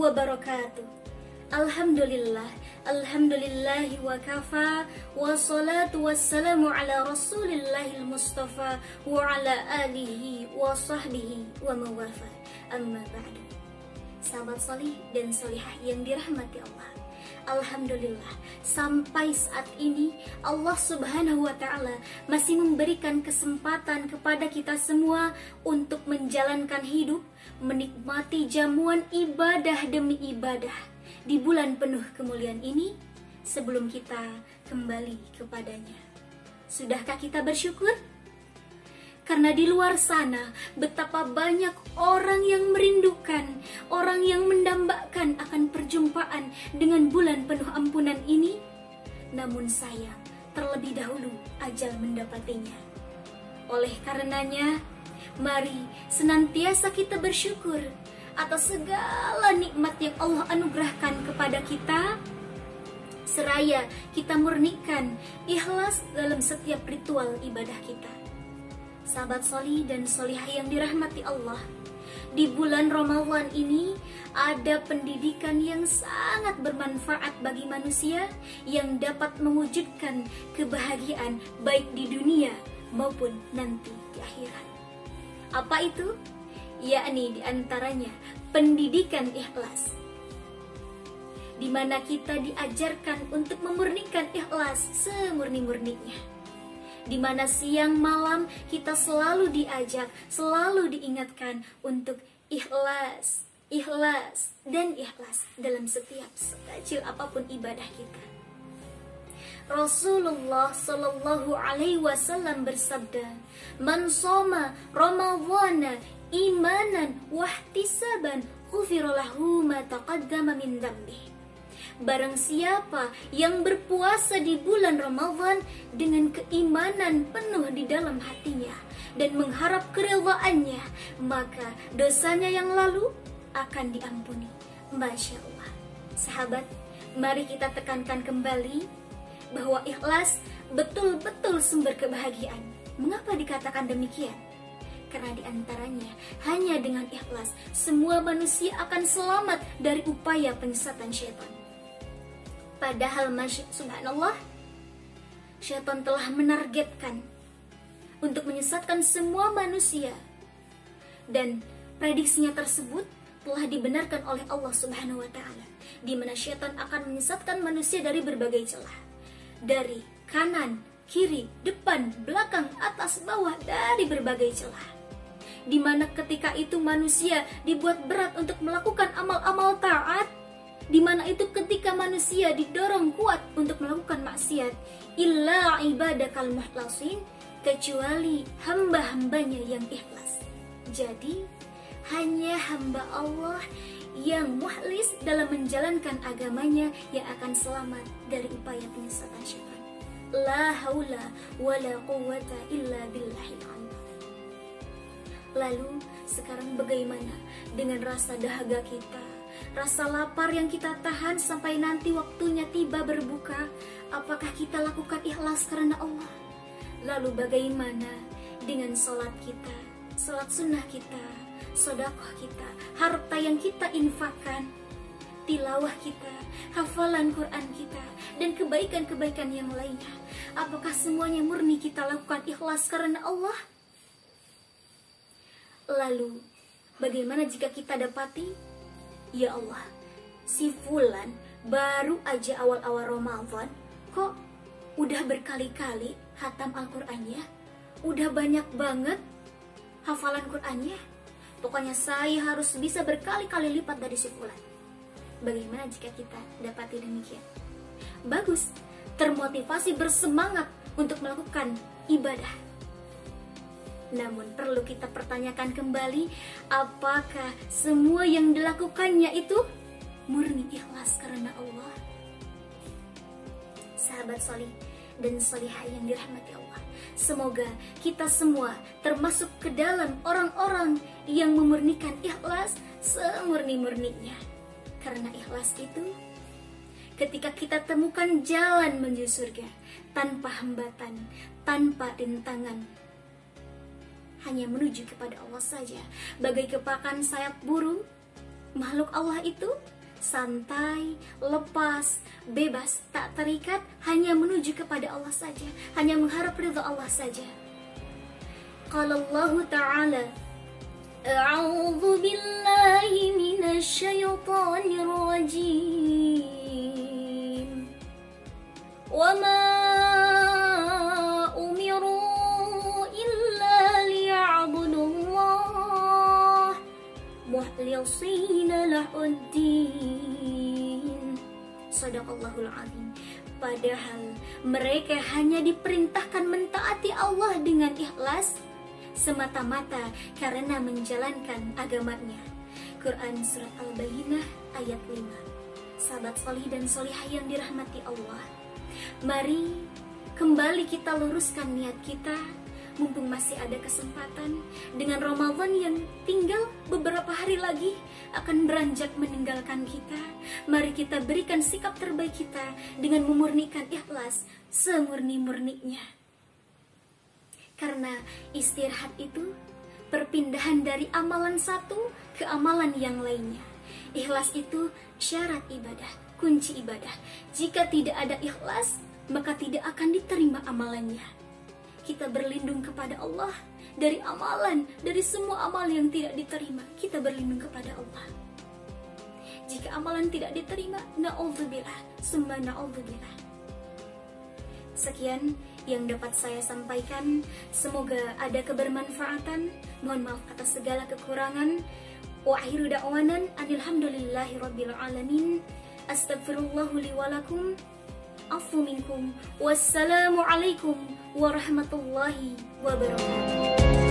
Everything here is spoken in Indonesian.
wabarakatuh. Alhamdulillah, alhamdulillahi wa kafa, wassalatu wassalamu ala rasulillahil mustafa wa ala alihi wa sahbihi wa mawafa. Amma ba'du. Sahabat solih dan solihah yang dirahmati Allah, alhamdulillah, sampai saat ini Allah subhanahu wa ta'ala masih memberikan kesempatan kepada kita semua untuk menjalankan hidup, menikmati jamuan ibadah demi ibadah di bulan penuh kemuliaan ini sebelum kita kembali kepadanya. Sudahkah kita bersyukur? Karena di luar sana betapa banyak orang yang merindukan, orang yang mendambakan akan perjumpaan dengan bulan penuh ampunan ini. Namun sayang, terlebih dahulu ajal mendapatinya. Oleh karenanya, mari senantiasa kita bersyukur atas segala nikmat yang Allah anugerahkan kepada kita, seraya kita murnikan ikhlas dalam setiap ritual ibadah kita. Sahabat soli dan solihah yang dirahmati Allah, di bulan Ramadan ini ada pendidikan yang sangat bermanfaat bagi manusia yang dapat mewujudkan kebahagiaan baik di dunia maupun nanti di akhirat. Apa itu? Yakni diantaranya pendidikan ikhlas, di mana kita diajarkan untuk memurnikan ikhlas semurni-murninya, di mana siang malam kita selalu diajak, selalu diingatkan untuk ikhlas, ikhlas, dan ikhlas dalam setiap sekecil apapun ibadah kita. Rasulullah Shallallahu Alaihi Wasallam bersabda, "Man shoma Ramadhana imanan wahtisaban, ghufira lahu ma taqaddama min dzambihi." Barang siapa yang berpuasa di bulan Ramadan dengan keimanan penuh di dalam hatinya dan mengharap keridhaannya, maka dosanya yang lalu akan diampuni. Masya Allah. Sahabat, mari kita tekankan kembali bahwa ikhlas betul-betul sumber kebahagiaan. Mengapa dikatakan demikian? Karena diantaranya hanya dengan ikhlas semua manusia akan selamat dari upaya penyesatan syaitan. Padahal subhanallah, syaitan telah menargetkan untuk menyesatkan semua manusia, dan prediksinya tersebut telah dibenarkan oleh Allah Subhanahu wa ta'ala, di mana syaitan akan menyesatkan manusia dari berbagai celah, dari kanan, kiri, depan, belakang, atas, bawah, dari berbagai celah, di mana ketika itu manusia dibuat berat untuk melakukan amal-amal taat, di mana itu ketika manusia didorong kuat untuk melakukan maksiat, illa ibadakal muhlasin, kecuali hamba-hambanya yang ikhlas. Jadi hanya hamba Allah yang mukhlis dalam menjalankan agamanya yang akan selamat dari upaya penyesatan syaitan. La haula wala quwwata illa billahil azim. Lalu sekarang bagaimana dengan rasa dahaga kita, rasa lapar yang kita tahan sampai nanti waktunya tiba berbuka? Apakah kita lakukan ikhlas karena Allah? Lalu bagaimana dengan sholat kita, sholat sunnah kita, sedekah kita, harta yang kita infakkan, tilawah kita, hafalan Quran kita, dan kebaikan-kebaikan yang lainnya? Apakah semuanya murni kita lakukan ikhlas karena Allah? Lalu bagaimana jika kita dapati, ya Allah, si fulan baru aja awal-awal Ramadan kok udah berkali-kali hatam Al-Qur'annya, udah banyak banget hafalan Qur'annya, pokoknya saya harus bisa berkali-kali lipat dari si fulan. Bagaimana jika kita dapati demikian? Bagus, termotivasi, bersemangat untuk melakukan ibadah. Namun perlu kita pertanyakan kembali, apakah semua yang dilakukannya itu murni ikhlas karena Allah? Sahabat solih dan solihah yang dirahmati Allah, semoga kita semua termasuk ke dalam orang-orang yang memurnikan ikhlas semurni-murninya. Karena ikhlas itu ketika kita temukan jalan menuju surga tanpa hambatan, tanpa rintangan, hanya menuju kepada Allah saja. Bagai kepakan sayap burung, makhluk Allah itu santai, lepas, bebas, tak terikat, hanya menuju kepada Allah saja, hanya mengharap ridha Allah saja. Qala Allah Ta'ala, A'udzu billahi minasy syaithanir rajim. Wa ma umiru illa liya'budullah mukhlisina lahuddin. Shadaqallahul azim. Padahal mereka hanya diperintahkan mentaati Allah dengan ikhlas semata-mata karena menjalankan agamanya. Quran Surat Al-Bayyinah ayat 5. Sahabat solih dan solihah yang dirahmati Allah, mari kembali kita luruskan niat kita, mumpung masih ada kesempatan. Dengan Ramadan yang tinggal beberapa hari lagi akan beranjak meninggalkan kita, mari kita berikan sikap terbaik kita dengan memurnikan ikhlas semurni-murninya. Karena istirahat itu perpindahan dari amalan satu ke amalan yang lainnya. Ikhlas itu syarat ibadah, kunci ibadah. Jika tidak ada ikhlas, maka tidak akan diterima amalannya. Kita berlindung kepada Allah dari amalan, dari semua amal yang tidak diterima. Kita berlindung kepada Allah. Jika amalan tidak diterima, na'udzubillah, summa na'udzubillah. Sekian yang dapat saya sampaikan. Semoga ada kebermanfaatan. Mohon maaf atas segala kekurangan. Wa akhiru da'wanan alhamdulillahi rabbil alamin. Astaghfirullahu li wa lakum. Afu minkum. Wassalamualaikum warahmatullahi wabarakatuh.